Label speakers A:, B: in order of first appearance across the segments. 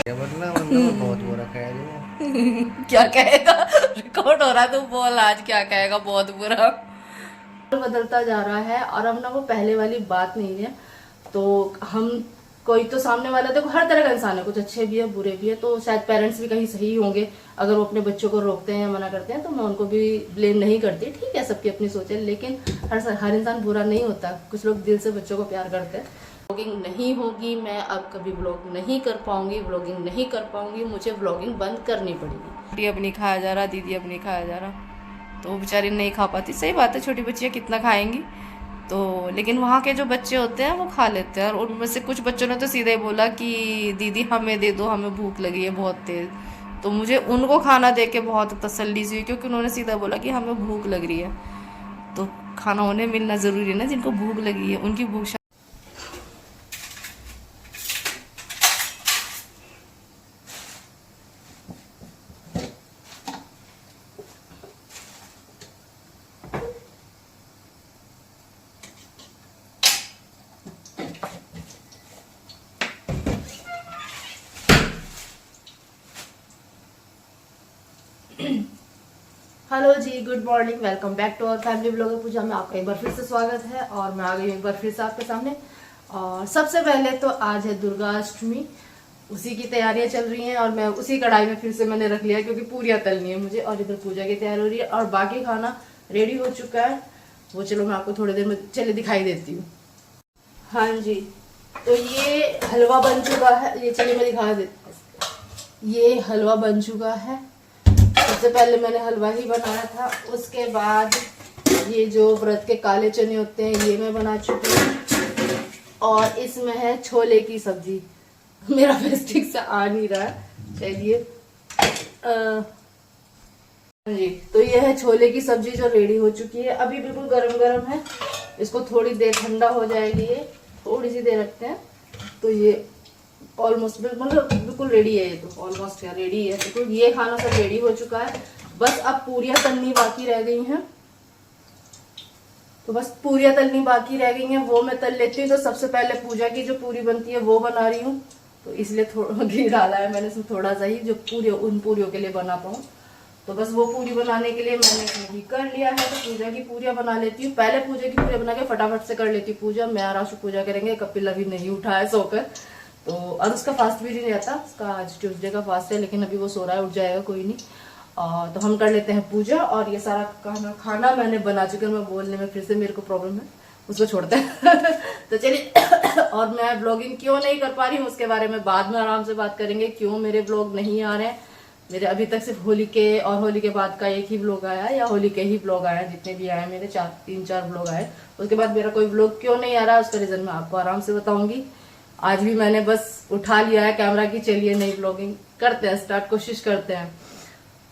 A: वरना वरना बहुत बुरा खाया
B: क्या कहेगा? रिकॉर्ड हो रहा, तू बोल आज क्या कहेगा? बहुत बुरा बदलता जा रहा है और अब ना वो पहले वाली बात नहीं है। तो हम कोई तो सामने वाला, देखो हर तरह का इंसान है, कुछ अच्छे भी है बुरे भी है, तो शायद पेरेंट्स भी कहीं सही होंगे अगर वो अपने बच्चों को रोकते हैं या मना करते हैं, तो मैं उनको भी ब्लेम नहीं करती। ठीक है, सबकी अपनी सोच है, लेकिन हर इंसान बुरा नहीं होता। कुछ लोग दिल से बच्चों को प्यार करते हैं। व्लॉगिंग नहीं होगी, मैं अब कभी व्लॉग नहीं कर पाऊंगी, व्लॉगिंग नहीं कर पाऊंगी, मुझे व्लॉगिंग बंद करनी पड़ेगी। अब नहीं खाया जा रहा, दीदी अब नहीं खाया जा रहा, तो वो बेचारी नहीं खा पाती। सही बात है, छोटी बच्चियाँ कितना खाएंगी। तो लेकिन वहाँ के जो बच्चे होते हैं वो खा लेते हैं, और उनमें से कुछ बच्चों ने तो सीधे ही बोला कि दीदी हमें दे दो, हमें भूख लगी है बहुत तेज। तो मुझे उनको खाना दे के बहुत तसल्ली सी हुई, क्योंकि उन्होंने सीधा बोला कि हमें भूख लग रही है। तो खाना उन्हें मिलना ज़रूरी है ना, जिनको भूख लगी है उनकी भूख। हेलो जी, good morning, welcome back to our family blogger Pooja में आपका एक बार फिर से स्वागत है। और मैं आ गई एक बार फिर से आपके सामने। और सबसे पहले तो आज है दुर्गा अष्टमी, उसी की तैयारियां चल रही हैं और मैं उसी कढ़ाई में फिर से मैंने रख लिया, क्योंकि पूरियां तलनी है मुझे और इधर पूजा की तैयारी हो रही है। और बाकी खाना रेडी हो चुका है, वो चलो मैं आपको थोड़ी देर में चले दिखाई देती हूँ। हाँ जी, तो ये हलवा बन चुका है, ये चलिए मैं दिखा देती हूँ। ये हलवा बन चुका है। सबसे पहले मैंने हलवा ही बनाया था, उसके बाद ये जो व्रत के काले चने होते हैं ये मैं बना चुकी हूँ। और इसमें है छोले की सब्जी। मेरा फेस ठीक से आ नहीं रहा है, चलिए जी। तो ये है छोले की सब्जी जो रेडी हो चुकी है, अभी बिल्कुल गरम गरम है। इसको थोड़ी देर ठंडा हो जाएगी, ये थोड़ी सी देर रखते हैं। तो ये ऑलमोस्ट मतलब बिल्कुल रेडी है, ये तो ऑलमोस्ट रेडी है बिल्कुल। ये खाना सब रेडी हो चुका है, बस अब पूरियां तलनी बाकी रह गई हैं। तो बस पूरियां तलनी बाकी रह गई हैं, वो मैं तल लेती हूँ। तो सबसे पहले पूजा की जो पूरी बनती है वो बना रही हूँ, तो इसलिए थोड़ा घी डाला है मैंने इसमें थोड़ा सा ही, जो पूरी उन पूरियों के लिए बना पाऊँ। तो बस वो पूरी बनाने के लिए मैंने घी कर लिया है। तो पूजा की पूरियां बना लेती हूँ, पहले पूजा की पूरियां बना के फटाफट से कर लेती हूँ पूजा। मैं और आशु पूजा करेंगे, कपिल अभी नहीं उठा है सोकर, तो और उसका फास्ट भी नहीं रहता, उसका आज ट्यूसडे का फास्ट है, लेकिन अभी वो सो रहा है, उठ जाएगा कोई नहीं। तो हम कर लेते हैं पूजा। और ये सारा खाना मैंने बना चुका, मैं बोलने में फिर से मेरे को प्रॉब्लम है, उसको छोड़ते हैं तो चलिए और मैं ब्लॉगिंग क्यों नहीं कर पा रही हूँ उसके बारे में बाद में आराम से बात करेंगे, क्यों मेरे ब्लॉग नहीं आ रहे हैं। मेरे अभी तक सिर्फ होली के और होली के बाद का एक ही ब्लॉग आया, या होली के ही ब्लॉग आया, जितने भी आए मेरे 3-4 ब्लॉग आए। उसके बाद मेरा कोई ब्लॉग क्यों नहीं आ रहा है उसका रीजन मैं आपको आराम से बताऊंगी। आज भी मैंने बस उठा लिया है कैमरा की, चलिए नई ब्लॉगिंग करते हैं स्टार्ट, कोशिश करते हैं।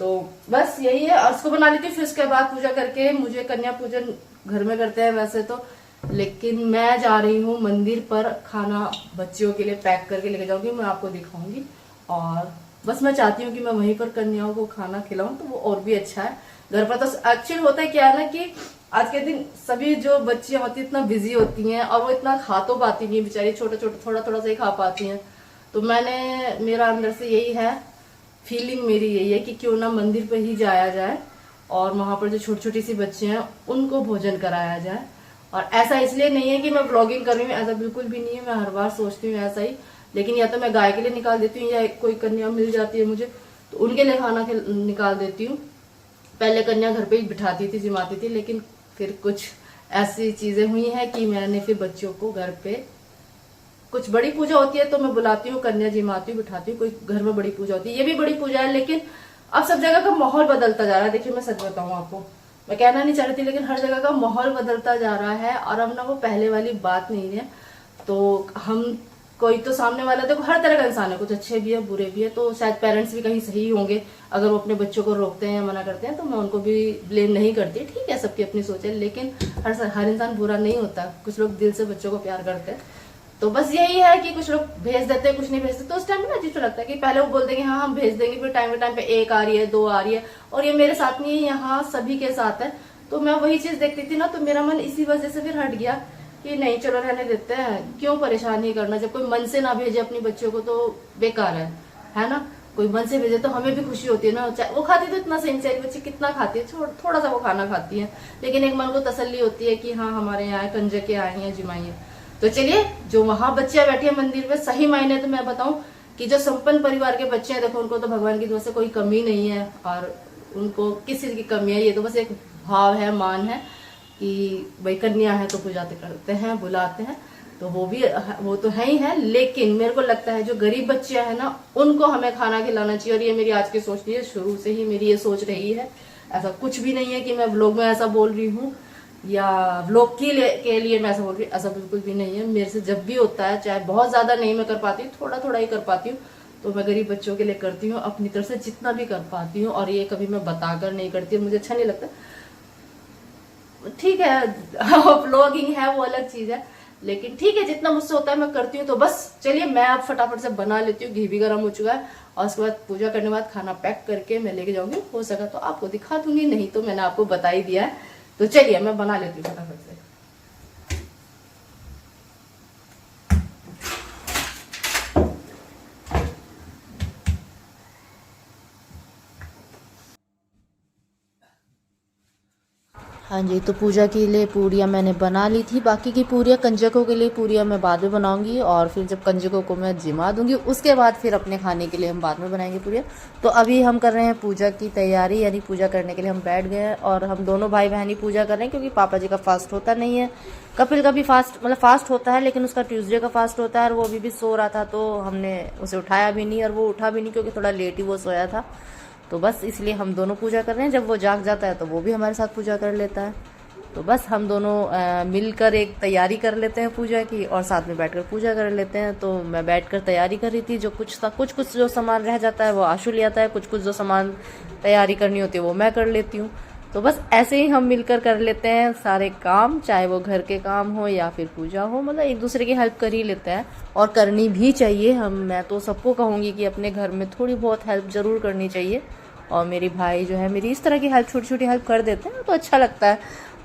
B: तो बस यही है, और उसको बना लेती हूँ। फिर उसके बाद पूजा करके, मुझे कन्या पूजन घर में करते हैं वैसे तो, लेकिन मैं जा रही हूँ मंदिर पर, खाना बच्चियों के लिए पैक करके लेके जाऊंगी, मैं आपको दिखाऊंगी। और बस मैं चाहती हूँ कि मैं वहीं पर कन्याओं को खाना खिलाऊं, तो वो और भी अच्छा है। घर पर तो एक्चुअली होता है क्या है ना, कि आज के दिन सभी जो बच्चियां होती है इतना बिजी होती हैं, और वो इतना खा तो पाती नहीं बेचारी, छोटा छोटा थोड़ा थोड़ा सा ही खा पाती हैं। तो मेरा अंदर से यही है, फीलिंग मेरी यही है कि क्यों ना मंदिर पे ही जाया जाए, और वहां पर जो छोटी छोटी सी बच्चे हैं उनको भोजन कराया जाए। और ऐसा इसलिए नहीं है कि मैं ब्लॉगिंग कर रही हूँ, ऐसा बिल्कुल भी नहीं है, मैं हर बार सोचती हूँ ऐसा ही। लेकिन या तो मैं गाय के लिए निकाल देती हूँ, या कोई कन्या मिल जाती है मुझे तो उनके लिए खाना निकाल देती हूँ। पहले कन्या घर पे ही बिठाती थी, जिमाती थी, लेकिन फिर कुछ ऐसी चीजें हुई हैं कि मैंने फिर बच्चों को घर पे, कुछ बड़ी पूजा होती है तो मैं बुलाती हूँ, कन्या जिमाती हूँ, बिठाती हूँ। कोई घर में बड़ी पूजा होती है, ये भी बड़ी पूजा है, लेकिन अब सब जगह का माहौल बदलता जा रहा है। देखिए मैं सच बताऊँ आपको, मैं कहना नहीं चाह रही थी, लेकिन हर जगह का माहौल बदलता जा रहा है, और अब ना वो पहले वाली बात नहीं है। तो हम कोई तो सामने वाला, देखो हर तरह का इंसान है, कुछ अच्छे भी है बुरे भी है, तो शायद पेरेंट्स भी कहीं सही होंगे अगर वो अपने बच्चों को रोकते हैं या मना करते हैं, तो मैं उनको भी ब्लेम नहीं करती। ठीक है, सबकी अपनी सोच है, लेकिन हर इंसान बुरा नहीं होता। कुछ लोग दिल से बच्चों को प्यार करते हैं। तो बस यही है कि कुछ लोग भेज देते हैं, कुछ नहीं भेजते, तो उस टाइम ना अजीब तो लगता है कि पहले वो बोल देंगे हाँ हम भेज देंगे, फिर टाइम के टाइम पे 1 आ रही है 2 आ रही है, और ये मेरे साथ नहीं है, यहाँ सभी के साथ है। तो मैं वही चीज देखती थी ना, तो मेरा मन इसी वजह से फिर हट गया कि नहीं चलो रहने देते हैं, क्यों परेशानी करना, जब कोई मन से ना भेजे अपनी बच्चों को तो बेकार है। है ना, कोई मन से भेजे तो हमें भी खुशी होती है ना। वो खाती तो इतना सही, सारी बच्ची कितना खाती है, थोड़ा सा वो खाना खाती है, लेकिन एक मन को तसल्ली होती है कि हाँ हमारे यहाँ कंजके आए हैं, जिमाई है। तो चलिए, जो वहां बच्चियां बैठी है मंदिर में, सही मायने तो मैं बताऊं कि जो संपन्न परिवार के बच्चे हैं, देखो उनको तो भगवान की दुआ से कोई कमी नहीं है और उनको किस चीज की कमी है। ये तो बस एक भाव है, मान है कि भाई कन्या है तो पूजा करते हैं, बुलाते हैं, तो वो तो है ही है। लेकिन मेरे को लगता है जो गरीब बच्चियां है ना, उनको हमें खाना खिलाना चाहिए। और ये मेरी आज की सोच नहीं है, शुरू से ही मेरी ये सोच रही है। ऐसा कुछ भी नहीं है कि मैं व्लॉग में ऐसा बोल रही हूँ या व्लॉग के लिए मैं ऐसा बोल रही हूँ, ऐसा बिल्कुल भी नहीं है। मेरे से जब भी होता है, चाहे बहुत ज्यादा नहीं मैं कर पाती हूँ, थोड़ा थोड़ा ही कर पाती हूँ, तो मैं गरीब बच्चों के लिए करती हूँ अपनी तरफ से जितना भी कर पाती हूँ। और ये कभी मैं बताकर नहीं करती, मुझे अच्छा नहीं लगता। ठीक है, व्लॉगिंग है वो अलग चीज है, लेकिन ठीक है, जितना मुझसे होता है मैं करती हूँ। तो बस चलिए, मैं अब फटाफट से बना लेती हूँ, घी भी गर्म हो चुका है, और उसके बाद पूजा करने के बाद खाना पैक करके मैं लेके जाऊंगी। हो सका तो आपको दिखा दूंगी, नहीं तो मैंने आपको बता ही दिया है। तो चलिए मैं बना लेती हूँ फटाफट से। हाँ जी, तो पूजा के लिए पूरियाँ मैंने बना ली थी। बाकी की पूरियाँ, कंजकों के लिए पूरियाँ मैं बाद में बनाऊंगी, और फिर जब कंजकों को मैं जिमा दूंगी उसके बाद फिर अपने खाने के लिए हम बाद में बनाएंगे पूरियाँ। तो अभी हम कर रहे हैं पूजा की तैयारी, यानी पूजा करने के लिए हम बैठ गए हैं, और हम दोनों भाई बहन ही पूजा कर रहे हैं, क्योंकि पापा जी का फास्ट होता नहीं है। कपिल का भी फास्ट होता है, लेकिन उसका ट्यूसडे का फास्ट होता है, और वो अभी भी सो रहा था, तो हमने उसे उठाया भी नहीं, और वो उठा भी नहीं क्योंकि थोड़ा लेट ही वो सोया था। तो बस इसलिए हम दोनों पूजा कर रहे हैं। जब वो जाग जाता है तो वो भी हमारे साथ पूजा कर लेता है। तो बस हम दोनों मिलकर एक तैयारी कर लेते हैं पूजा की, और साथ में बैठकर पूजा कर लेते हैं। तो मैं बैठकर तैयारी कर रही थी। जो कुछ जो सामान रह जाता है वो आशु ले आता है, कुछ जो सामान तैयारी करनी होती है वो मैं कर लेती हूँ। तो बस ऐसे ही हम मिलकर कर लेते हैं सारे काम, चाहे वो घर के काम हो या फिर पूजा हो, मतलब एक दूसरे की हेल्प कर ही लेते हैं, और करनी भी चाहिए। मैं तो सबको कहूँगी कि अपने घर में थोड़ी बहुत हेल्प ज़रूर करनी चाहिए। और मेरे भाई जो है मेरी इस तरह की हेल्प, छोटी छोटी हेल्प कर देते हैं तो अच्छा लगता है।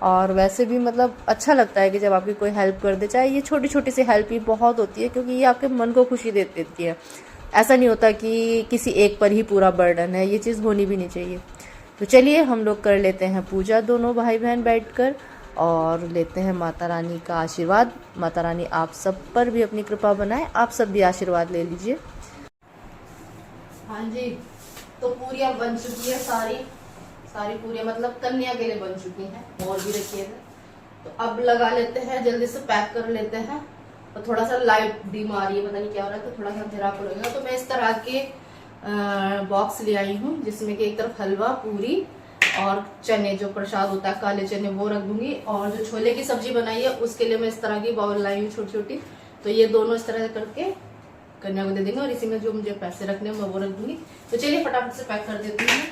B: और वैसे भी मतलब अच्छा लगता है कि जब आपकी कोई हेल्प कर दे, चाहे ये छोटी छोटी सी हेल्प ही बहुत होती है, क्योंकि ये आपके मन को खुशी देती है। ऐसा नहीं होता कि किसी एक पर ही पूरा बर्डन है, ये चीज़ होनी भी नहीं चाहिए। तो चलिए हम लोग कर लेते हैं पूजा, दोनों भाई बहन बैठकर, और लेते हैं माता रानी का आशीर्वाद। माता रानी आप सब पर भी अपनी कृपा बनाए, आप सब भी आशीर्वाद ले लीजिए। हाँ जी, तो पूरियाँ बन चुकी है, सारी पूरियाँ मतलब कन्या के लिए बन चुकी हैं, और भी रखी है। तो अब लगा लेते हैं, जल्दी से पैक कर लेते हैं। और थोड़ा सा लाइट डिम आ रही है, पता नहीं क्या हो रहा है, तो थोड़ा सा अंधेरा पड़ेगा। तो मैं इस तरह के बॉक्स ले आई हूँ, जिसमें कि एक तरफ हलवा, पूरी और चने, जो प्रसाद होता है काले चने, वो रख दूंगी। और जो छोले की सब्जी बनाई है उसके लिए मैं इस तरह की बाउल लाई हूँ छोटी छोटी। तो ये दोनों इस तरह करके कन्या को दे देंगे, और इसी में जो मुझे पैसे रखने हैं मैं वो रख दूंगी। तो चलिए फटाफट से पैक कर देती हूँ।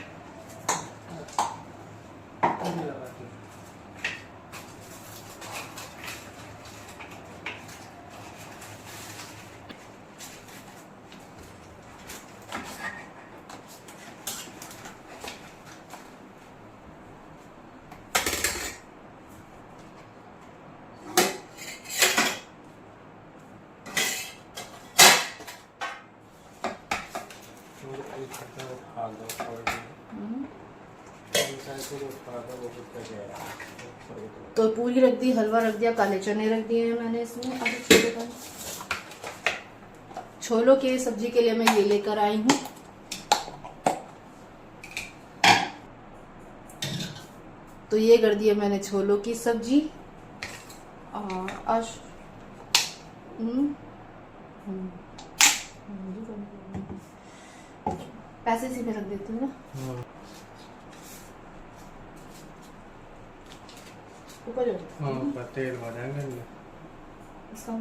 B: तो पूरी रख दी, हलवा रख दिया, काले चने रख दिए हैं मैंने इसमें। अब छोलों की सब्जी के लिए मैं ये लेकर आई हूँ। तो ये कर दिया मैंने छोलों की सब्जी। और पैसे सीधे रख देती हूँ ना ऊपर।
A: तेल भरेंगे
B: इसका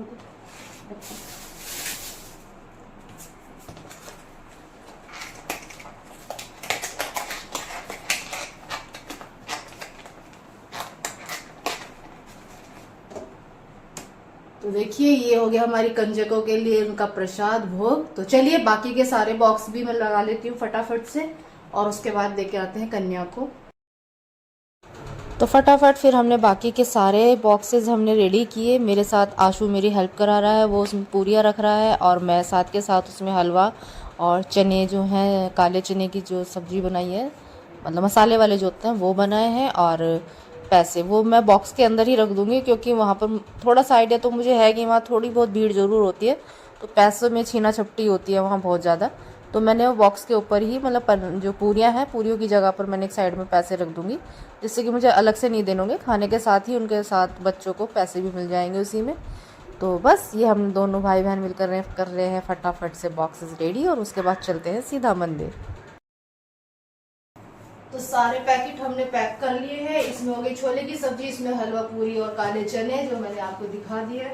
B: तो देखिए, ये हो गया हमारी कंजकों के लिए उनका प्रसाद भोग। तो चलिए बाकी के सारे बॉक्स भी मैं लगा लेती हूँ फटाफट से, और उसके बाद देके आते हैं कन्या को। तो फटाफट फिर हमने बाकी के सारे बॉक्सेस हमने रेडी किए। मेरे साथ आशु मेरी हेल्प करा रहा है, वो उसमें पूरियाँ रख रहा है, और मैं साथ के साथ उसमें हलवा और चने जो हैं, काले चने की जो सब्ज़ी बनाई है, मतलब मसाले वाले जो होते हैं वो बनाए हैं। और पैसे वो मैं बॉक्स के अंदर ही रख दूँगी, क्योंकि वहाँ पर थोड़ा सा आइडिया तो मुझे है कि वहाँ थोड़ी बहुत भीड़ ज़रूर होती है, तो पैसों में छीना झपटी होती है वहाँ बहुत ज़्यादा। तो मैंने वो बॉक्स के ऊपर ही, मतलब जो पूरियाँ हैं, पूरियों की जगह पर मैंने एक साइड में पैसे रख दूँगी, जिससे कि मुझे अलग से नहीं देने होंगे। खाने के साथ ही उनके साथ बच्चों को पैसे भी मिल जाएंगे उसी में। तो बस ये हम दोनों भाई बहन मिलकर कर रहे हैं फटाफट से बॉक्सेस रेडी, और उसके बाद चलते हैं सीधा मंदिर। तो सारे पैकेट हमने पैक कर लिए हैं। इसमें हो गई छोले की सब्जी, इसमें हलवा पूरी और काले चने जो मैंने आपको दिखा दिए।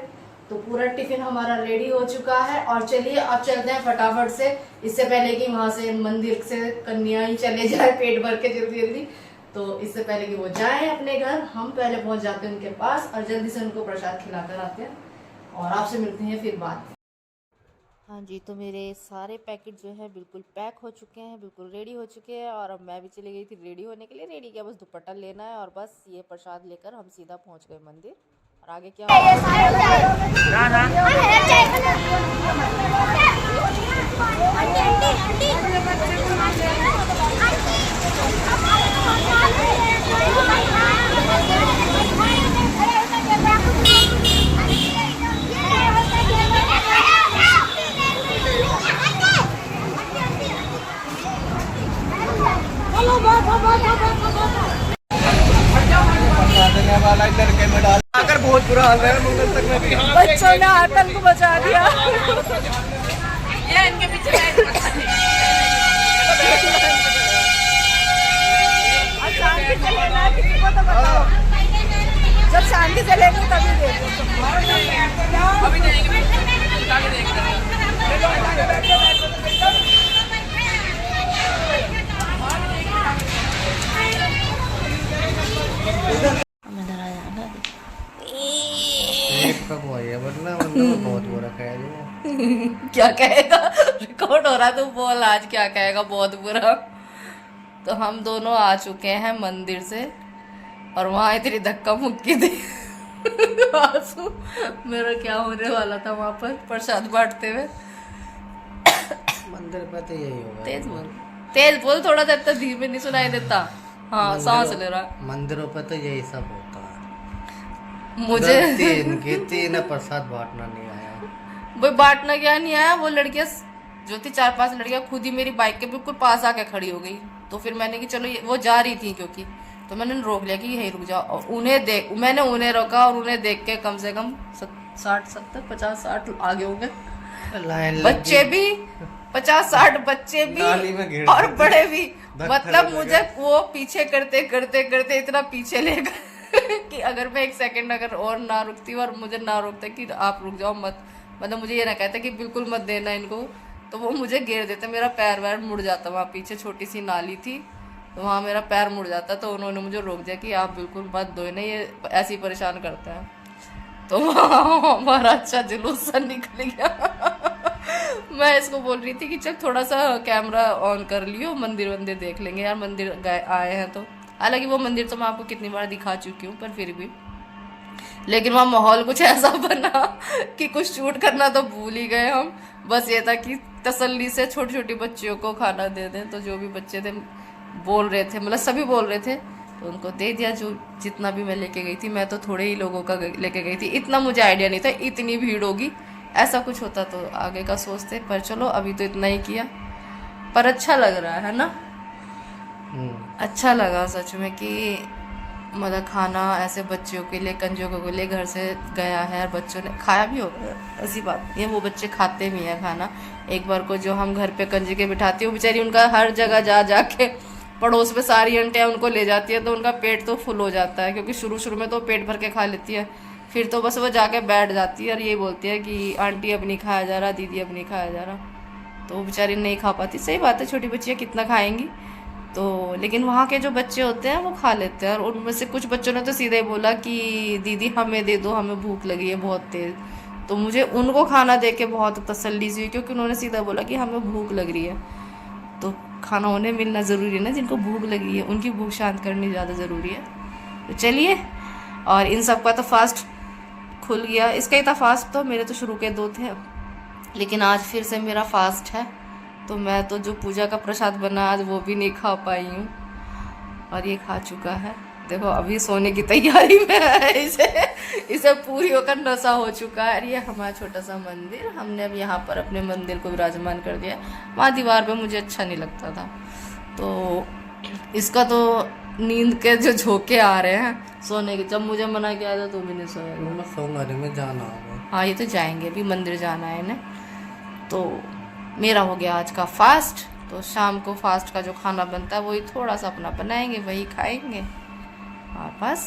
B: तो पूरा टिफिन हमारा रेडी हो चुका है, और चलिए अब चलते हैं फटाफट से, इससे पहले कि वहां से मंदिर से कन्या ही चले जाए पेट भर के जल्दी जल्दी। तो इससे पहले कि वो जाए अपने घर, हम पहले पहुंच जाते हैं उनके पास और जल्दी से उनको प्रसाद खिलाकर आते हैं, और आपसे मिलते हैं फिर बाद में। हाँ जी, तो मेरे सारे पैकेट जो है बिल्कुल पैक हो चुके हैं, बिल्कुल रेडी हो चुके हैं। और अब मैं भी चली गई थी रेडी होने के लिए। रेडी किया, बस दुपट्टा लेना है और बस ये प्रसाद लेकर हम सीधा पहुंच गए मंदिर। और आगे क्या
C: अगर बहुत बुरा हाल है, मंगल तक में भी
B: बच्चों ने आतंक मचा दिया।
D: ये इनके पीछे
B: शांति से लेना किसी को तो बताओ, जब शांति से लेंगे तभी देखो।
D: अभी देंगे, उठा के देख रहे हैं।
A: कब हुआ है वरना बहुत बुरा खाया जो।
B: क्या कहेगा, रिकॉर्ड हो रहा, तू बोल आज क्या कहेगा, बहुत बुरा। तो हम दोनों आ चुके हैं मंदिर से, और वहां इतनी धक्का मुक्की थी आंसू मेरा क्या होने वाला था वहां पर प्रसाद बांटते हुए।
A: मंदिर पे तो यही होगा।
B: तेज बोल थोड़ा सा, इतना धीमे नहीं सुनाई देता। हाँ, सांस ले रहा।
A: मंदिरों पे तो यही सब होता है।
B: मुझे
A: तीन प्रसाद बांटना नहीं आया।
B: वो बांटना क्या नहीं आया, वो लड़कियां जो थी 4-5 लड़कियां खुद ही मेरी बाइक के बिल्कुल पास आके खड़ी हो गई। तो फिर मैंने कि चलो, वो जा रही थी क्योंकि, तो मैंने रोक लिया कि यही रुक जाओ। और मैंने उन्हें रोका, और उन्हें देख के कम से कम 60-70-50-60 आगे हो गए। बच्चे भी 50-60 बच्चे भी और बड़े भी। मतलब मुझे वो पीछे करते करते करते इतना पीछे ले गए कि अगर मैं 1 सेकंड अगर और ना रुकती और मुझे ना रोकता कि आप रुक जाओ मत, मतलब मुझे ये ना कहता कि बिल्कुल मत देना इनको, तो वो मुझे घेर देते, मेरा पैर वैर मुड़ जाता। वहाँ पीछे छोटी सी नाली थी, तो वहाँ मेरा पैर मुड़ जाता। तो उन्होंने मुझे रोक दिया कि आप बिल्कुल मत दो ना, ये ऐसे ही परेशान करता है। तो वहाँ हमारा अच्छा जुलूस सा निकल गया। मैं इसको बोल रही थी कि चल थोड़ा सा कैमरा ऑन कर लियो, मंदिर वंदिर देख लेंगे यार, मंदिर आए हैं तो। हालांकि वो मंदिर तो मैं आपको कितनी बार दिखा चुकी हूँ, पर फिर भी, लेकिन वहाँ माहौल कुछ ऐसा बना कि कुछ शूट करना तो भूल ही गए हम। बस ये था कि तसल्ली से छोटी छोटी बच्चियों को खाना दे दें। तो जो भी बच्चे थे बोल रहे थे, मतलब सभी बोल रहे थे, तो उनको दे दिया जो जितना भी मैं लेके गई थी। मैं तो थोड़े ही लोगों का लेके गई थी, इतना मुझे आइडिया नहीं था इतनी भीड़ होगी। ऐसा कुछ होता तो आगे का सोचते, पर चलो अभी तो इतना ही किया। पर अच्छा लग रहा है ना, अच्छा लगा सच में कि मतलब खाना ऐसे बच्चों के लिए, कंजों के लिए घर से गया है और बच्चों ने खाया भी होगा। ऐसी बात नहीं है, वो बच्चे खाते भी हैं खाना। एक बार को जो हम घर पे कंजे के बिठाती है, वो बेचारी उनका हर जगह जा जाके पड़ोस में सारी आंटियाँ उनको ले जाती है, तो उनका पेट तो फुल हो जाता है, क्योंकि शुरू में तो पेट भर के खा लेती है, फिर तो बस वो जाके बैठ जाती है और ये बोलती है कि आंटी अब नहीं खाया जा रहा, दीदी अब नहीं खाया जा रहा। तो वो बेचारी नहीं खा पाती। सही बात है, छोटी बच्चियाँ कितना खाएंगी। तो लेकिन वहाँ के जो बच्चे होते हैं वो खा लेते हैं, और उनमें से कुछ बच्चों ने तो सीधे बोला कि दीदी हमें दे दो, हमें भूख लगी है बहुत तेज। तो मुझे उनको खाना दे के बहुत तसल्ली सी हुई, क्योंकि उन्होंने सीधा बोला कि हमें भूख लग रही है। तो खाना उन्हें मिलना ज़रूरी है ना, जिनको भूख लगी है उनकी भूख शांत करनी ज़्यादा ज़रूरी है। तो चलिए, और इन सब का तो फास्ट खुल गया। इसका ही था फास्ट, तो मेरे तो शुरू के 2 थे, लेकिन आज फिर से मेरा फास्ट है। तो मैं तो जो पूजा का प्रसाद बना आज वो भी नहीं खा पाई हूँ, और ये खा चुका है। देखो अभी सोने की तैयारी में है, इसे पूरी होकर नशा हो चुका है। ये हमारा छोटा सा मंदिर, हमने अब यहाँ पर अपने मंदिर को विराजमान कर दिया। वहाँ दीवार पे मुझे अच्छा नहीं लगता था, तो इसका तो नींद के जो झोंके आ रहे हैं सोने के। जब मुझे मना किया था तो भी नहीं सोया।
A: मैं सोऊंगा नहीं, मैं जाना होगा।
B: हाँ ये तो जाएंगे, अभी मंदिर जाना है इन्हें। तो मेरा हो गया आज का फास्ट, तो शाम को फास्ट का जो खाना बनता है वही थोड़ा सा अपना बनाएंगे, वही खाएंगे, और बस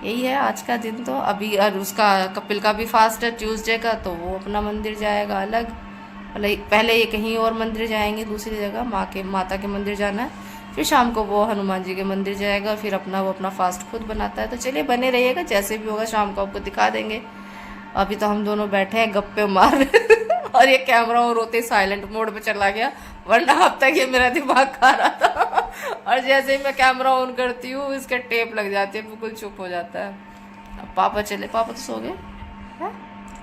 B: यही है आज का दिन। तो अभी और उसका कपिल का भी फास्ट है ट्यूसडे का, तो वो अपना मंदिर जाएगा अलग। पहले ये कहीं और मंदिर जाएंगे, दूसरी जगह माता के मंदिर जाना है, फिर शाम को वो हनुमान जी के मंदिर जाएगा, फिर वो अपना फास्ट खुद बनाता है। तो चलिए बने रहिएगा, जैसे भी होगा शाम को आपको दिखा देंगे। अभी तो हम दोनों बैठे हैं गप्पे मार और ये कैमरा और रोते साइलेंट मोड पे चला गया, वरना अब तक ये मेरा दिमाग खा रहा था। और जैसे ही मैं कैमरा ऑन करती हूँ इसके टेप लग जाती है, बिल्कुल चुप हो जाता है। अब पापा चले, पापा तो सो गए,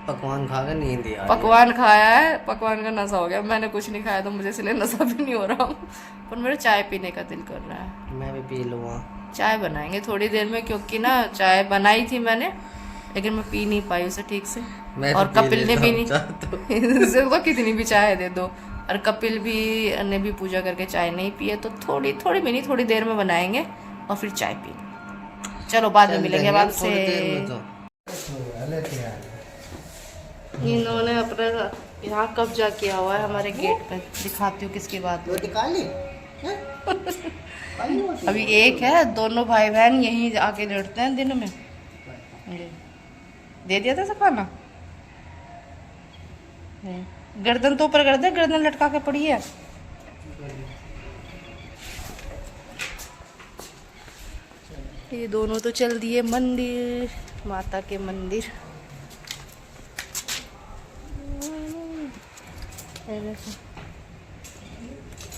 A: पकवान खा के नींद आ रही है।
B: पकवान खाया है, पकवान का नशा हो गया। मैंने कुछ नहीं खाया तो मुझे इसलिए नशा भी नहीं हो रहा, पर मेरा चाय पीने का दिल कर रहा है।
A: मैं भी पी लूँगा।
B: चाय बनाएंगे थोड़ी देर में, क्योंकि ना चाय बनाई थी मैंने, लेकिन मैं पी नहीं पाई उसे ठीक से। और कपिल ने भी नहीं तो कितनी भी चाय दे दो, और कपिल भी ने भी पूजा करके चाय नहीं पी है, तो थोड़ी देर में बनाएंगे और फिर चाय पी। चलो बाद में मिलेंगे आपसे। इन्होंने अपना यहाँ कब्जा किया हुआ है हमारे गेट पे, दिखाती हूँ किसकी बात है। अभी एक है, दोनों भाई बहन यहीं आके लेटते हैं दिन में। दे दिया था खाना, गर्दन तो ऊपर कर दे, गर्दन लटका के पड़ी है। ये दोनों तो चल दिए मंदिर, माता के मंदिर।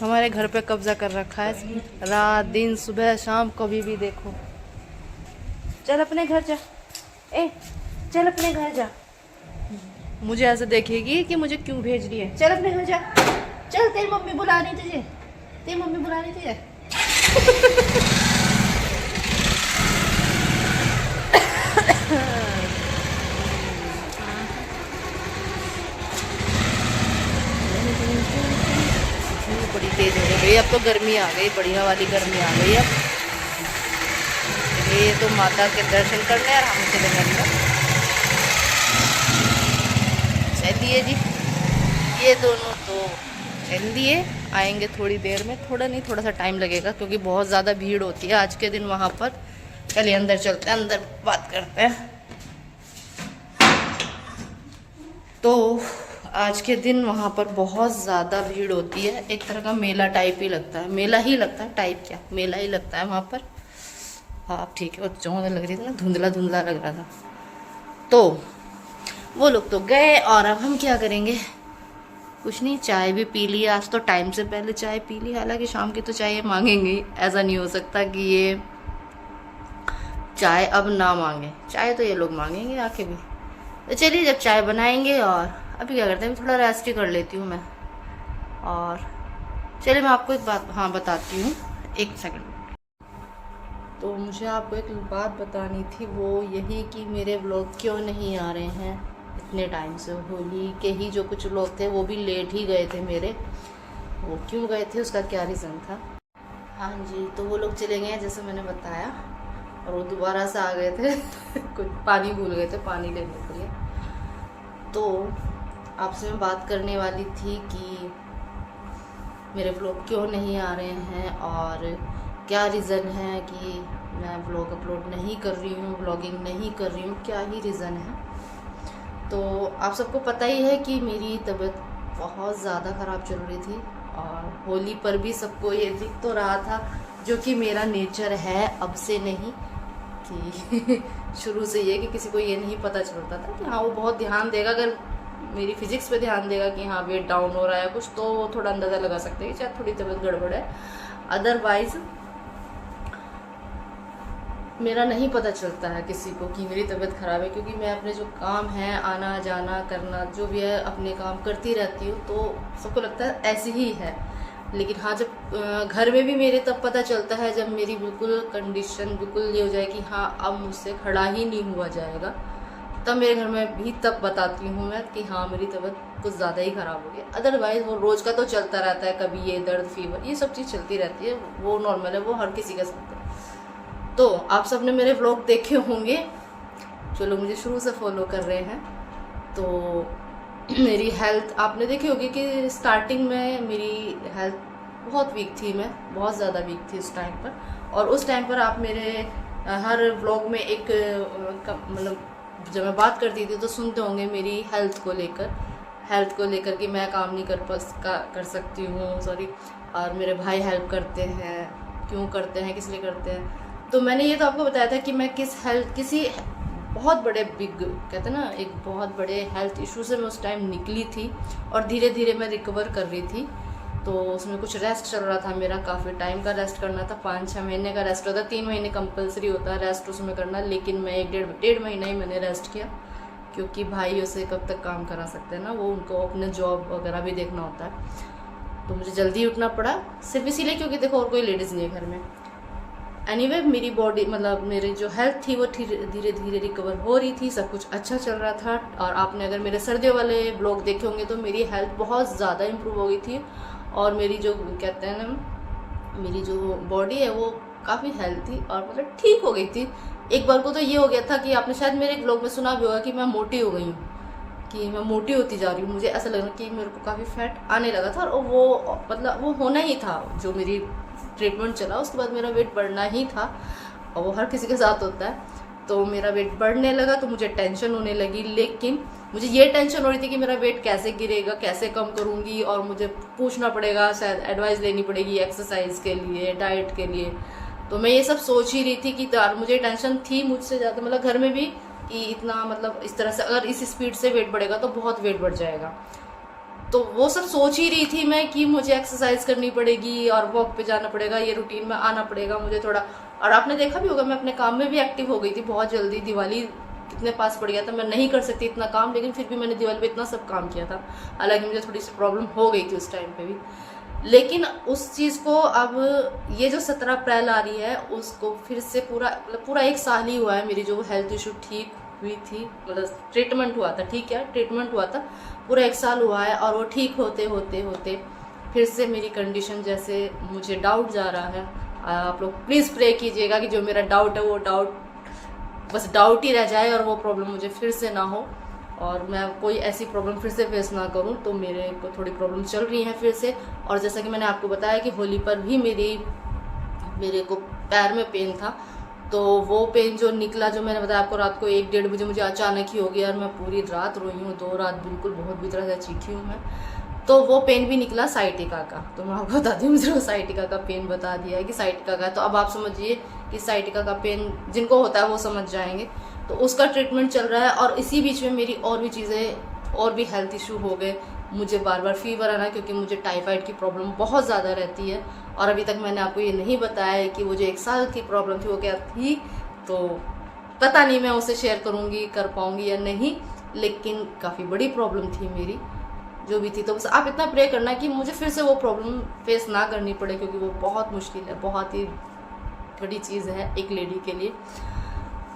B: हमारे घर पे कब्जा कर रखा है इसने, रात दिन सुबह शाम कभी भी देखो। चल अपने घर जा, ए चल अपने घर जा। मुझे ऐसे देखेगी कि मुझे क्यों भेज रही है। चल अपने घर जा, चल तेरी मम्मी बुला रही तुझे, तेरी मम्मी बुला रही तुझे। बड़ी तेज हो गई अब तो, गर्मी आ गई, बढ़िया वाली गर्मी आ गई अब। ये तो माता के दर्शन करने और हम चले अंदर। चलिए जी, ये दोनों तो चल दिए, आएंगे थोड़ी देर में। थोड़ा सा टाइम लगेगा क्योंकि बहुत ज़्यादा भीड़ होती है आज के दिन वहाँ पर। चलिए अंदर चलते हैं, अंदर बात करते हैं। तो आज के दिन वहाँ पर बहुत ज़्यादा भीड़ होती है, एक तरह का मेला टाइप ही लगता है, मेला ही लगता है, टाइप क्या मेला ही लगता है वहाँ पर। हाँ ठीक है, वो चौंध लग रही थी ना, धुंधला धुंधला लग रहा था। तो वो लोग तो गए और अब हम क्या करेंगे, कुछ नहीं, चाय भी पी ली। आज तो टाइम से पहले चाय पी ली, हालांकि शाम की तो चाय मांगेंगे, ऐसा नहीं हो सकता कि ये चाय अब ना मांगे, चाय तो ये लोग मांगेंगे आके भी। तो चलिए जब चाय बनाएंगे, और अभी क्या करते हैं, थोड़ा रेस्ट ही कर लेती हूँ मैं। और चलिए मैं आपको एक बात बताती हूँ, एक सेकंड। तो मुझे आपको एक बात बतानी थी, वो यही कि मेरे व्लॉग क्यों नहीं आ रहे हैं इतने टाइम से। होली के ही जो कुछ लोग थे वो भी लेट ही गए थे मेरे, वो क्यों गए थे उसका क्या रीज़न था। हाँ जी, तो वो लोग चले गए जैसे मैंने बताया, और वो दोबारा से आ गए थे कुछ पानी भूल गए थे, पानी लेने के लिए। तो आपसे मैं बात करने वाली थी कि मेरे व्लॉग क्यों नहीं आ रहे हैं और क्या रीज़न है कि मैं व्लॉग अपलोड नहीं कर रही हूँ, व्लॉगिंग नहीं कर रही हूँ, क्या ही रीज़न है। तो आप सबको पता ही है कि मेरी तबीयत बहुत ज़्यादा ख़राब चल रही थी, और होली पर भी सबको ये दिख तो रहा था, जो कि मेरा नेचर है अब से नहीं, कि शुरू से ये कि किसी को ये नहीं पता चलता था कि हाँ वो बहुत ध्यान देगा, अगर मेरी फिजिक्स पे ध्यान देगा कि हाँ वेट डाउन हो रहा है कुछ, तो वो थोड़ा अंदाज़ा लगा सकते हैं कि शायद थोड़ी तबीयत गड़बड़ है। अदरवाइज़ मेरा नहीं पता चलता है किसी को कि मेरी तबीयत ख़राब है, क्योंकि मैं अपने जो काम है, आना जाना करना जो भी है, अपने काम करती रहती हूँ, तो सबको लगता है ऐसे ही है। लेकिन हाँ, जब घर में भी मेरे तब पता चलता है जब मेरी बिल्कुल कंडीशन बिल्कुल ये हो जाए कि हाँ अब मुझसे खड़ा ही नहीं हुआ जाएगा, तब मेरे घर में भी तब बताती हूँ मैं कि हाँ मेरी तबीयत कुछ ज़्यादा ही ख़राब हो गई। अदरवाइज़ वो रोज़ का तो चलता रहता है, कभी ये दर्द, फीवर, ये सब चीज़ चलती रहती है, वो नॉर्मल है, वो हर किसी का साथ है। तो आप सबने मेरे व्लॉग देखे होंगे जो लोग मुझे शुरू से फॉलो कर रहे हैं। तो मेरी हेल्थ आपने देखी होगी कि स्टार्टिंग में मेरी हेल्थ बहुत वीक थी, मैं बहुत ज़्यादा वीक थी उस टाइम पर। और उस टाइम पर आप मेरे हर व्लॉग में एक मतलब जब मैं बात करती थी तो सुनते होंगे मेरी हेल्थ को लेकर कि मैं काम नहीं कर सकती हूँ, सॉरी, और मेरे भाई हेल्प करते हैं, क्यों करते हैं, किस लिए करते हैं। तो मैंने ये तो आपको बताया था कि मैं किसी बहुत बड़े कहते हैं ना, एक बहुत बड़े हेल्थ इशू से मैं उस टाइम निकली थी और धीरे धीरे मैं रिकवर कर रही थी। तो उसमें कुछ रेस्ट चल रहा था मेरा, काफ़ी टाइम का रेस्ट करना था, 5-6 महीने का रेस्ट होता है, 3 महीने कंपलसरी होता है रेस्ट उसमें करना। लेकिन मैं 1-1.5 महीना ही मैंने रेस्ट किया, क्योंकि भाई उसे कब तक काम करा सकते हैं ना, वो उनको अपने जॉब वगैरह भी देखना होता है। तो मुझे जल्दी उठना पड़ा, सिर्फ इसीलिए क्योंकि देखो और कोई लेडीज़ नहीं है घर में। एनीवे मेरी बॉडी मतलब मेरी जो हेल्थ थी वो धीरे धीरे रिकवर हो रही थी, सब कुछ अच्छा चल रहा था। और आपने अगर मेरे सर्दियों वाले ब्लॉग देखे होंगे तो मेरी हेल्थ बहुत ज़्यादा इम्प्रूव हो गई थी, और मेरी जो कहते हैं ना, मेरी जो बॉडी है वो काफ़ी हेल्थी और मतलब ठीक हो गई थी। एक बार को तो ये हो गया था कि आपने शायद मेरे ब्लॉग में सुना भी होगा कि मैं मोटी हो गई हूँ, कि मैं मोटी होती जा रही हूँ। मुझे ऐसा लग रहा कि मेरे को काफ़ी फैट आने लगा था, और वो मतलब वो होना ही था। जो मेरी ट्रीटमेंट चला उसके बाद मेरा वेट बढ़ना ही था, और वो हर किसी के साथ होता है। तो मेरा वेट बढ़ने लगा तो मुझे टेंशन होने लगी, लेकिन मुझे ये टेंशन हो रही थी कि मेरा वेट कैसे गिरेगा, कैसे कम करूँगी, और मुझे पूछना पड़ेगा, शायद एडवाइस लेनी पड़ेगी एक्सरसाइज के लिए, डाइट के लिए। तो मैं ये सब सोच ही रही थी कि मुझे टेंशन थी मुझसे ज़्यादा, मतलब घर में भी, कि इतना मतलब इस तरह से अगर इस स्पीड से वेट बढ़ेगा तो बहुत वेट बढ़ जाएगा। तो वो सब सोच ही रही थी मैं कि मुझे एक्सरसाइज करनी पड़ेगी और वॉक पे जाना पड़ेगा, ये रूटीन में आना पड़ेगा मुझे थोड़ा। और आपने देखा भी होगा मैं अपने काम में भी एक्टिव हो गई थी बहुत जल्दी। दिवाली कितने पास पड़ गया था, मैं नहीं कर सकती इतना काम, लेकिन फिर भी मैंने दिवाली पे इतना सब काम किया था। हालांकि मुझे थोड़ी सी प्रॉब्लम हो गई थी उस टाइम पे भी, लेकिन उस चीज़ को अब ये जो 17 अप्रैल आ रही है उसको फिर से पूरा 1 साल ही हुआ है मेरी जो हेल्थ इशू ठीक हुई थी, मतलब ट्रीटमेंट हुआ था, ठीक है ट्रीटमेंट हुआ था, पूरा 1 साल हुआ है। और वो ठीक होते होते होते फिर से मेरी कंडीशन, जैसे मुझे डाउट जा रहा है, आप लोग प्लीज़ प्रे कीजिएगा कि जो मेरा डाउट है वो डाउट बस डाउट ही रह जाए और वो प्रॉब्लम मुझे फिर से ना हो, और मैं कोई ऐसी प्रॉब्लम फिर से फेस ना करूं। तो मेरे को थोड़ी प्रॉब्लम चल रही है फिर से। और जैसा कि मैंने आपको बताया कि होली पर भी मेरे को पैर में पेन था, तो वो पेन जो निकला, जो मैंने बताया आपको, रात को 1-1:30 बजे मुझे अचानक ही हो गया, और मैं पूरी रात रोई हूँ, 2 रात बिल्कुल बहुत बुरी तरह से चीखी हूँ मैं। तो वो पेन भी निकला साइटिका का। तो मैं आपको बताती हूँ, मुझे साइटिका का पेन बता दिया है कि साइटिका का है। तो अब आप समझिए कि साइटिका का पेन जिनको होता है वो समझ जाएंगे। तो उसका ट्रीटमेंट चल रहा है, और इसी बीच में मेरी और भी चीज़ें, और भी हेल्थ इशू हो गए। मुझे बार बार फीवर आना, क्योंकि मुझे टाइफाइड की प्रॉब्लम बहुत ज़्यादा रहती है, और अभी तक मैंने आपको ये नहीं बताया है कि वो जो 1 साल की प्रॉब्लम थी वो क्या थी। तो पता नहीं मैं उसे शेयर कर पाऊँगी या नहीं, लेकिन काफ़ी बड़ी प्रॉब्लम थी मेरी जो भी थी। तो बस आप इतना प्रे करना कि मुझे फिर से वो प्रॉब्लम फेस ना करनी पड़े, क्योंकि वो बहुत मुश्किल है, बहुत ही बड़ी चीज़ है एक लेडी के लिए।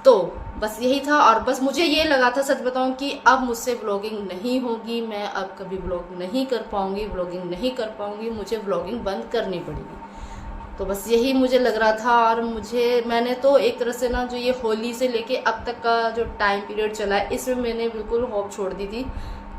B: तो बस यही था, और बस मुझे ये लगा था, सच बताऊं, कि अब मुझसे व्लॉगिंग नहीं होगी, मैं अब कभी व्लॉग नहीं कर पाऊंगी, व्लॉगिंग नहीं कर पाऊंगी, मुझे व्लॉगिंग बंद करनी पड़ेगी। तो बस यही मुझे लग रहा था। और मैंने तो एक तरह से ना, जो ये होली से लेके अब तक का जो टाइम पीरियड चला है, इसमें मैंने बिल्कुल होप छोड़ दी थी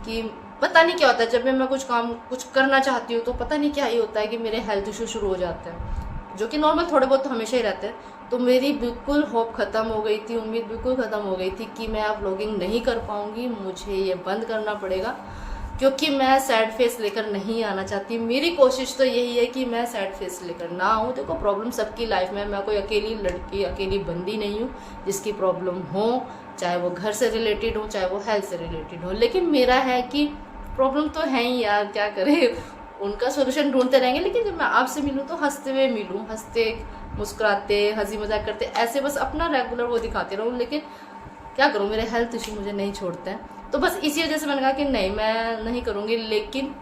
B: कि पता नहीं क्या होता है, जब मैं कुछ करना चाहती हूँ तो पता नहीं क्या ही होता है कि मेरे हेल्थ इशू शुरू हो जाते हैं, जो कि नॉर्मल थोड़े बहुत तो हमेशा ही रहते हैं। तो मेरी बिल्कुल होप ख़त्म हो गई थी, उम्मीद बिल्कुल ख़त्म हो गई थी कि मैं अब व्लॉगिंग नहीं कर पाऊँगी, मुझे ये बंद करना पड़ेगा, क्योंकि मैं सैड फेस लेकर नहीं आना चाहती। मेरी कोशिश तो यही है कि मैं सैड फेस लेकर ना आऊँ। देखो प्रॉब्लम सबकी लाइफ में, मैं कोई अकेली लड़की, अकेली बंदी नहीं हूँ जिसकी प्रॉब्लम हो, चाहे वो घर से रिलेटेड हो, चाहे वो हेल्थ से रिलेटेड हो। लेकिन मेरा है कि प्रॉब्लम तो है ही यार, क्या करें, उनका सोल्यूशन ढूंढते रहेंगे। लेकिन जब मैं आपसे मिलूँ तो हंसते हुए मिलूँ, हंसते मुस्कुराते, हंसी मजाक करते, ऐसे बस अपना रेगुलर वो दिखाते रहूँ। लेकिन क्या करूँ, मेरे हेल्थ इशू मुझे नहीं छोड़ते हैं। तो बस इसी वजह से मैंने कहा कि नहीं, मैं नहीं करूँगी। लेकिन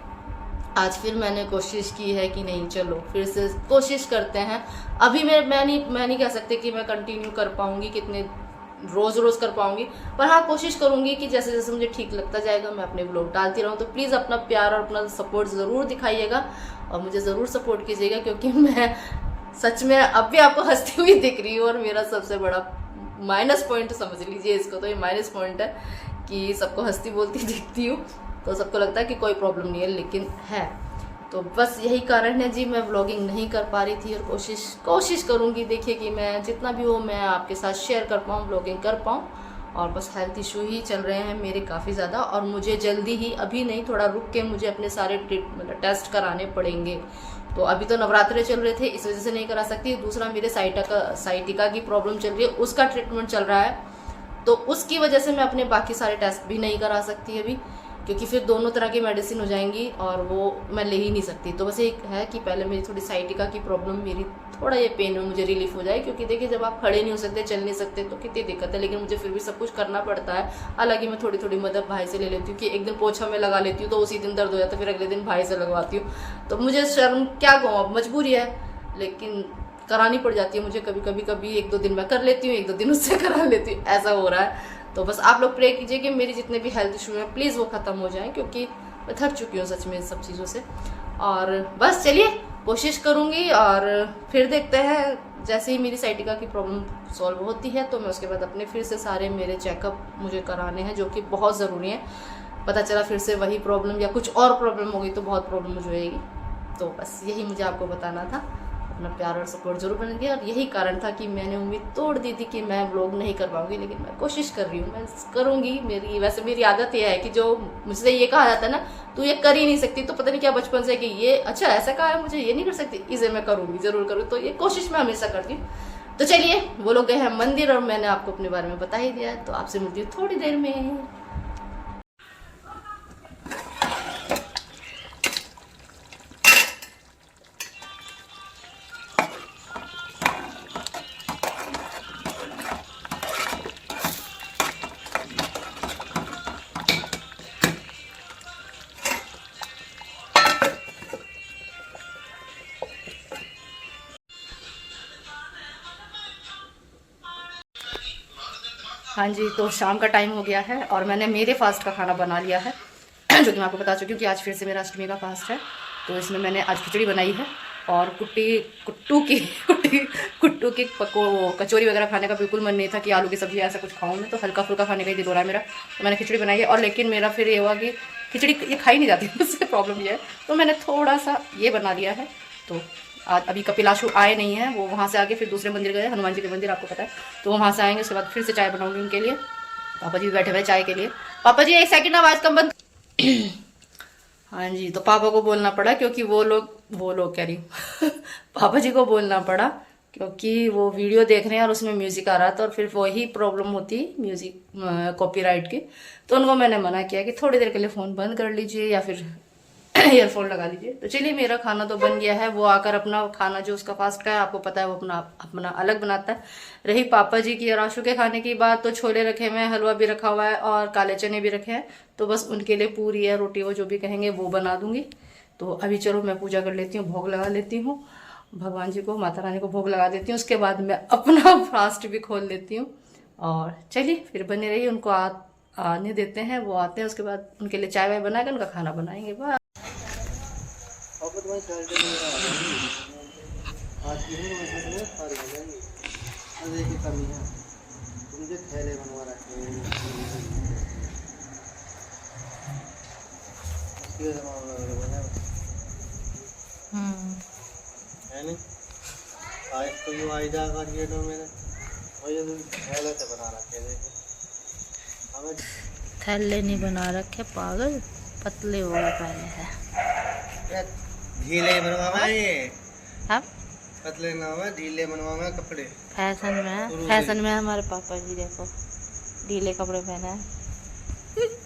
B: आज फिर मैंने कोशिश की है कि नहीं, चलो फिर से कोशिश करते हैं। अभी मैं नहीं कह सकती कि मैं कंटिन्यू कर पाऊंगी, कितने रोज कर पाऊंगी, पर हाँ कोशिश करूंगी कि जैसे जैसे मुझे ठीक लगता जाएगा मैं अपने व्लॉग डालती रहूँ। तो प्लीज़ अपना प्यार और अपना सपोर्ट ज़रूर दिखाइएगा और मुझे ज़रूर सपोर्ट कीजिएगा, क्योंकि मैं सच में अब भी आपको हंसती हुई दिख रही हूँ। और मेरा सबसे बड़ा माइनस पॉइंट समझ लीजिए इसको, तो ये माइनस पॉइंट है कि सबको हंसती बोलती दिखती हूँ, तो सबको लगता है कि कोई प्रॉब्लम नहीं है, लेकिन है। तो बस यही कारण है जी, मैं व्लॉगिंग नहीं कर पा रही थी। और कोशिश करूँगी, देखिए कि मैं जितना भी हो मैं आपके साथ शेयर कर पाऊँ, व्लॉगिंग कर पाऊँ। और बस हेल्थ इशू ही चल रहे हैं मेरे काफ़ी ज़्यादा, और मुझे जल्दी ही, अभी नहीं, थोड़ा रुक के मुझे अपने सारे टेस्ट कराने पड़ेंगे। तो अभी तो नवरात्रे चल रहे थे, इस वजह से नहीं करा सकती। दूसरा मेरे साइटिका की प्रॉब्लम चल रही है, उसका ट्रीटमेंट चल रहा है, तो उसकी वजह से मैं अपने बाकी सारे टेस्ट भी नहीं करा सकती अभी, क्योंकि फिर दोनों तरह की मेडिसिन हो जाएंगी और वो मैं ले ही नहीं सकती। तो बस एक है कि पहले मेरी थोड़ी साइटिका की प्रॉब्लम, मेरी थोड़ा ये पेन में मुझे रिलीफ हो जाए, क्योंकि देखिए जब आप खड़े नहीं हो सकते, चल नहीं सकते, तो कितनी दिक्कत है। लेकिन मुझे फिर भी सब कुछ करना पड़ता है। हालांकि मैं थोड़ी थोड़ी मदद भाई से ले लेती हूँ कि एक दिन पोछा में लगा लेती हूँ तो उसी दिन दर्द हो जाता है, फिर अगले दिन भाई से लगवाती हूँ। तो मुझे शर्म क्या कहूँ, अब मजबूरी है, लेकिन करानी पड़ जाती है मुझे। कभी 1-2 दिन मैं कर लेती हूँ, 1-2 दिन उससे करा लेती हूँ, ऐसा हो रहा है। तो बस आप लोग प्रे कीजिए कि मेरी जितने भी हेल्थ इशू हैं प्लीज़ वो ख़त्म हो जाएं, क्योंकि मैं थक चुकी हूँ सच में सब चीज़ों से। और बस चलिए कोशिश करूँगी, और फिर देखते हैं जैसे ही मेरी साइटिका की प्रॉब्लम सॉल्व होती है तो मैं उसके बाद अपने फिर से सारे मेरे चेकअप मुझे कराने हैं, जो कि बहुत ज़रूरी है। पता चला फिर से वही प्रॉब्लम या कुछ और प्रॉब्लम हो गई तो बहुत प्रॉब्लम मुझे होएगी। तो बस यही मुझे आपको बताना था। अपना प्यार और सपोर्ट जरूर बनेंगे, और यही कारण था कि मैंने उम्मीद तोड़ दी थी कि मैं व्लॉग नहीं कर पाऊंगी, लेकिन मैं कोशिश कर रही हूँ, मैं करूँगी। मेरी आदत यह है कि जो मुझसे ये कहा जाता है ना, तू ये कर ही नहीं सकती, तो पता नहीं क्या बचपन से कि ये अच्छा ऐसा कहा है मुझे, ये नहीं कर सकती, इसे मैं करूँगी, जरूर करूँ। तो ये कोशिश मैं हमेशा करती हूँ। तो चलिए, वो लोग गए हैं मंदिर और मैंने आपको अपने बारे में बता ही दिया है, तो आपसे मिलती हूँ थोड़ी देर में। हाँ जी, तो शाम का टाइम हो गया है और मैंने मेरे फास्ट का खाना बना लिया है जो कि मैं आपको बता चुकी हूँ कि आज फिर से मेरा अष्टमी का फास्ट है। तो इसमें मैंने आज खिचड़ी बनाई है और कुट्टू की कचौरी वगैरह खाने का बिल्कुल मन नहीं था कि आलू की सब्ज़ी ऐसा कुछ खाऊँ मैं, तो हल्का फुल्का खाने का ही दिल हो रहा है मेरा। तो मैंने खिचड़ी बनाई है, और लेकिन मेरा फिर ये हुआ कि खिचड़ी ये खाई नहीं जाती, उससे प्रॉब्लम ये है। तो मैंने थोड़ा सा ये बना लिया है। तो आज अभी कपिलाशु आए नहीं हैं, वो वहाँ से आके फिर दूसरे मंदिर गए, हनुमान जी के मंदिर, आपको पता है। तो वहाँ से आएंगे, उसके बाद फिर से चाय बनाऊंगी उनके लिए। पापा जी भी बैठे हुए चाय के लिए। पापा जी 1 सेकंड, आवाज़ कम बंद। हाँ जी, तो पापा को बोलना पड़ा क्योंकि वो लोग कह रही हूँ पापा जी को बोलना पड़ा क्योंकि वो वीडियो देख रहे हैं और उसमें म्यूजिक आ रहा था, और फिर वही प्रॉब्लम होती म्यूजिक कॉपीराइट की। तो उनको मैंने मना किया कि थोड़ी देर के लिए फ़ोन बंद कर लीजिए या फिर ईयरफोन लगा लीजिए। तो चलिए, मेरा खाना तो बन गया है। वो आकर अपना खाना जो उसका फास्ट का है, आपको पता है, वो अपना अलग बनाता है। रही पापा जी की और आशु के खाने की बात, तो छोले रखे हुए हैं, हलवा भी रखा हुआ है और काले चने भी रखे हैं। तो बस उनके लिए पूरी या रोटी, वो जो भी कहेंगे वो बना दूंगी। तो अभी चलो मैं पूजा कर लेती हूँ, भोग लगा लेती हूँ भगवान जी को, माता रानी को भोग लगा देती हूँ। उसके बाद मैं अपना फास्ट भी खोल लेती हूँ। और चलिए फिर बने रहिए, उनको आने देते हैं, वो आते हैं, उसके बाद उनके लिए चाय वाय बनाकर उनका खाना बनाएंगे। बस
A: आज की सारी हो जाएंगी, अरे की कमी है, मुझे थैले बनवा रखे हैं। आज तो यू आई जाएगा गेटों में, और ये थैले से बना रखे हैं। हमें
B: थैले नहीं बना रखे, पागल, पतले हो गए पहले है।
A: ढीले बनवा ये,
B: हाँ
A: पतले ना हुआ, ढीले बनवा कपड़े।
B: फैशन में हमारे पापा जी देखो ढीले कपड़े पहने हैं।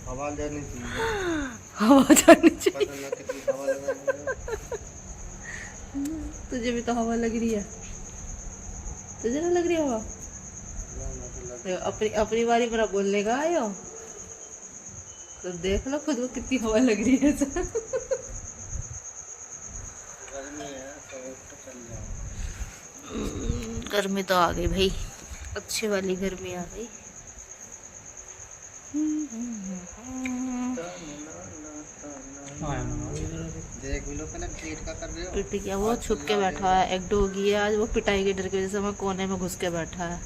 A: हवा जानी चाहिए,
B: हवा जानी चाहिए।
A: पता ना कितनी हवा लगानी है।
B: तुझे भी तो हवा लग रही है। तुझे ना लग रही हवा? अपनी अपनी बारी पर बोलने का आयो तो देख लो खुद को कितनी हवा लग रही है। गर्मी तो आ गई भाई, अच्छी वाली गर्मी आ गई।
A: देख भी लो पहले गेट का कर रहे हो।
B: पिटी क्या वो छुप के बैठा है, एक डोगी है आज, वो पिटाई के डर की वजह से मैं कोने में घुस के बैठा है,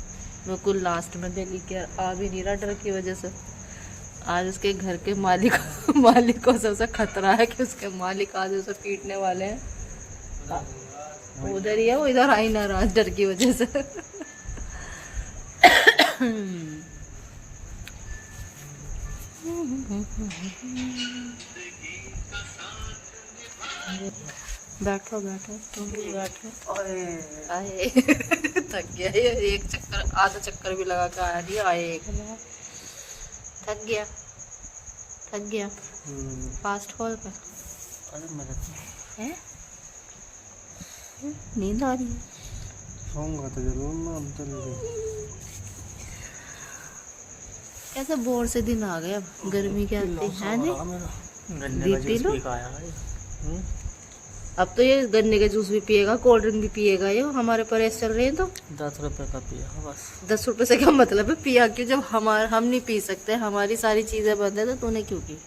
B: बिल्कुल लास्ट में दिल्ली के आ भी नहीं रहा डर की वजह से। आज उसके घर के मालिक को सबसे खतरा है कि उसके मालिक आज उसे पीटने वाले हैं। उधर ही है वो, इधर आई ना रहा डर की वजह से। बैठो बैठो तुम भी बैठो। आए थक गया ये, एक चक्कर आधा चक्कर भी लगा के आया नहीं, आए एक थक गया फास्ट फॉल पे। है नींद आ रही है?
A: सोऊंगा तो जरूर ना, अब तो
B: कैसे बोर से दिन आ गए, अब गर्मी क्या आती है नहीं पी लो। अब तो ये गन्ने का जूस भी पिएगा, कोल्ड ड्रिंक भी पिएगा, ये हमारे परहेज चल रहे हैं। तो
C: 10 रुपए का पिया बस।
B: 10 रुपए से क्या मतलब है पिया क्यों, जब हम नहीं पी सकते, हमारी सारी चीजें बंद है, तो तूने क्यों पी?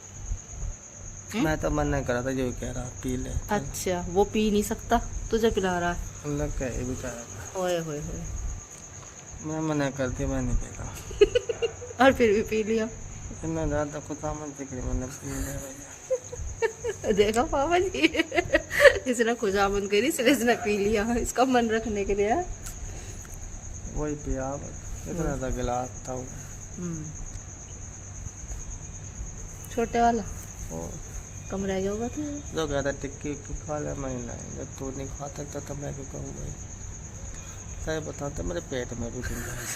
C: मैं तो मन नहीं कर रहा था, जो कह रहा पी ले।
B: अच्छा वो पी नहीं सकता, तुझे पिला रहा है?
C: अल्लाह क्या है बेचारा।
B: ओए होए होए,
C: मैं मना करती, मैं नहीं पीता।
B: और फिर भी पी लिया।
C: इतना ज़्यादा खुदामन से मैंने पी लिया भैया।
B: देखा पापा जी, इसने खुजामन करी इसलिए इसने पी लिया, इसका मन रखने के लिए।
C: वही पिया बस, इतना सा गिलास था वो।
B: छोटे वाला
C: और
B: कम रह गया होगा तो।
C: जो कहता टिक्की उक्की खा ले, मैं नहीं, जब तू नहीं खा सकता तो मैं क्यों कहूँगा। सही बताते मेरे पेट में भी गुंजाइश।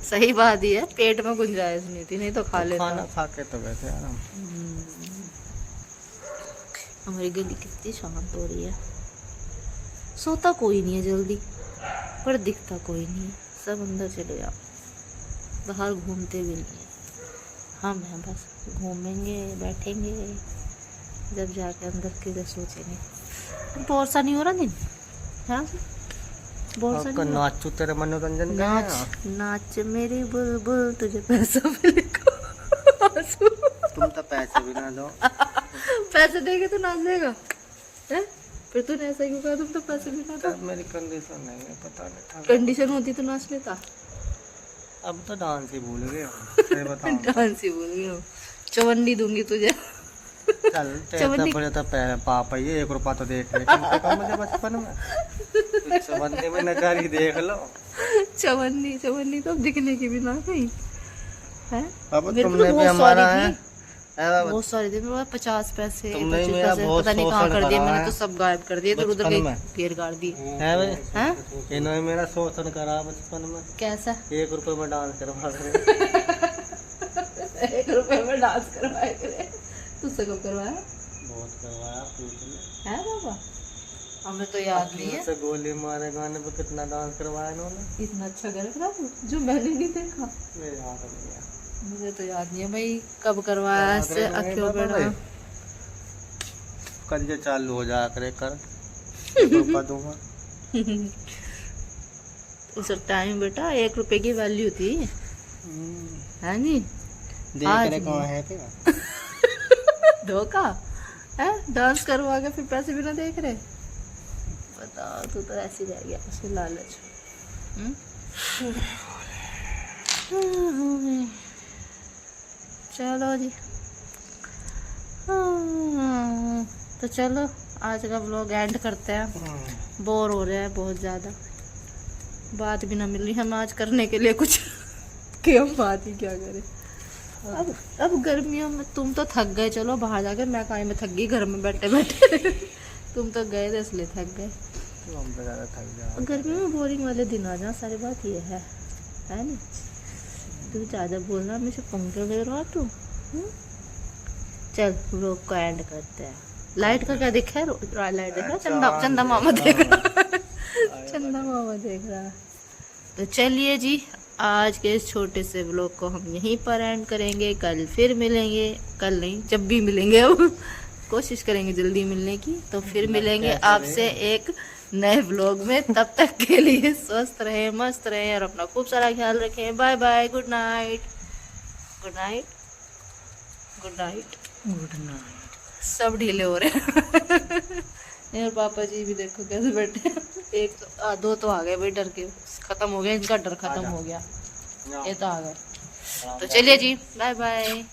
B: सही बात ही है, पेट में गुंजाइश नहीं थी, नहीं तो खा लेता।
C: खाना खा के तो वैसे आराम।
B: हमारी गली कितनी शांत हो रही है, सोता कोई नहीं है जल्दी, पर दिखता कोई नहीं है, सब अंदर चले जाओ, बाहर घूमते भी नहीं है। हम हैं बस, घूमेंगे बैठेंगे, जब जाके अंदर के सोचेंगे। बोर सा नहीं हो रहा दिन? हाँ बोर सा नहीं?
C: नाचू तेरे मनोरंजन का।
B: नाच नाच मेरी बुलबुल, तुझे पैसा मिलेगा।
C: तुम तो पैसे भी ना दो।
B: पैसे देके तो नाच देगा है? फिर तूने ऐसा क्यों कहा, तुम तो पैसे भी ना दो?
C: मेरी कंडीशन नहीं है, पता नहीं था।
B: कंडीशन होती तो नाच लेता।
C: अब तो डांस ही भूल गए हो।
B: डांस ही भूल गया, चवन्नी दूंगी तुझे।
C: चल तेरे पड़े तो पापा ये 1 रुपया तो देख ले कम से कम मुझे बचपन में। चवन्नी में नजारी देख लो।
B: चवन्नी तो दिखने की भी ना कहीं है।
C: अब तुमने भी हमारा है
B: बहुत सारे दिन में 50 पैसे 25
C: मेरा
B: पैसे
C: बहुत
B: पता नहीं कहाँ कर दिए, मैंने तो सब गायब कर दिए, तो उधर ढेर गाड़ दिए हैं।
C: इन्होंने मेरा शोषण करा बचपन में।
B: कैसा?
C: 1 रुपए में डांस करवा रहे।
B: 1 रुपए में डांस करवाए करे? तुझसे कब करवाया?
C: बहुत करवाया, पूछ ले।
B: है बाबा, हमें तो याद नहीं है।
C: गोली मारे गाने पे कितना डांस करवाया इन्होंने।
B: इतना अच्छा कर रहा जो मैंने नहीं देखा,
C: मेरे याद नहीं है।
B: मुझे तो याद नहीं है भाई कब करवाया ऐसे अखियों पे डांस।
C: कल ये चालू हो जाया करे कर, 1 रुपया दूंगा।
B: उस टाइम बेटा 1 रुपए की वैल्यू थी, है नहीं?
C: देख रहे कौन है तेरा
B: धोखा है, डांस करवा के फिर पैसे भी ना देख रहे। बताओ, तू तो ऐसे रह गया, ऐसे लालच। चलो जी, तो चलो आज का व्लॉग एंड करते हैं। बोर हो रहे हैं बहुत ज़्यादा, बात भी ना मिल रही हमें आज करने के लिए कुछ कि हम बात ही क्या करें। अब गर्मियों में तुम तो थक गए, चलो बाहर जाके, मैं कहीं में थक गई घर में बैठे बैठे। तुम तो गए थे इसलिए थक गए। गर्मियों में बोरिंग वाले दिन आ जाओ, सारी बात ये है ना? तू ज़्यादा बोलना, हमेशा पंखे ले रहा तू। चल व्लॉग को एंड करते हैं। लाइट का क्या दिखा है? लाइट देख रहा, चंदा मामा देख रहा। चंदा मामा देख रहा। तो चलिए जी, आज के इस छोटे से व्लॉग को हम यहीं पर एंड करेंगे। कल फिर मिलेंगे, कल नहीं जब भी मिलेंगे, अब कोशिश करेंगे जल्दी मिलने की। तो फिर मिलेंगे आपसे एक नए व्लॉग में। तब तक के लिए स्वस्थ रहें, मस्त रहें और अपना खूब सारा ख्याल रखें। Bye bye, good night, good night, good night, good night. सब ढीले हो रहे हैं। यार पापा जी भी देखो कैसे बैठे हैं। एक तो दो तो आ गए भाई डर के, खत्म हो गया इनका डर, खत्म हो गया, ये तो आ गए। तो चलिए जी, बाय बाय।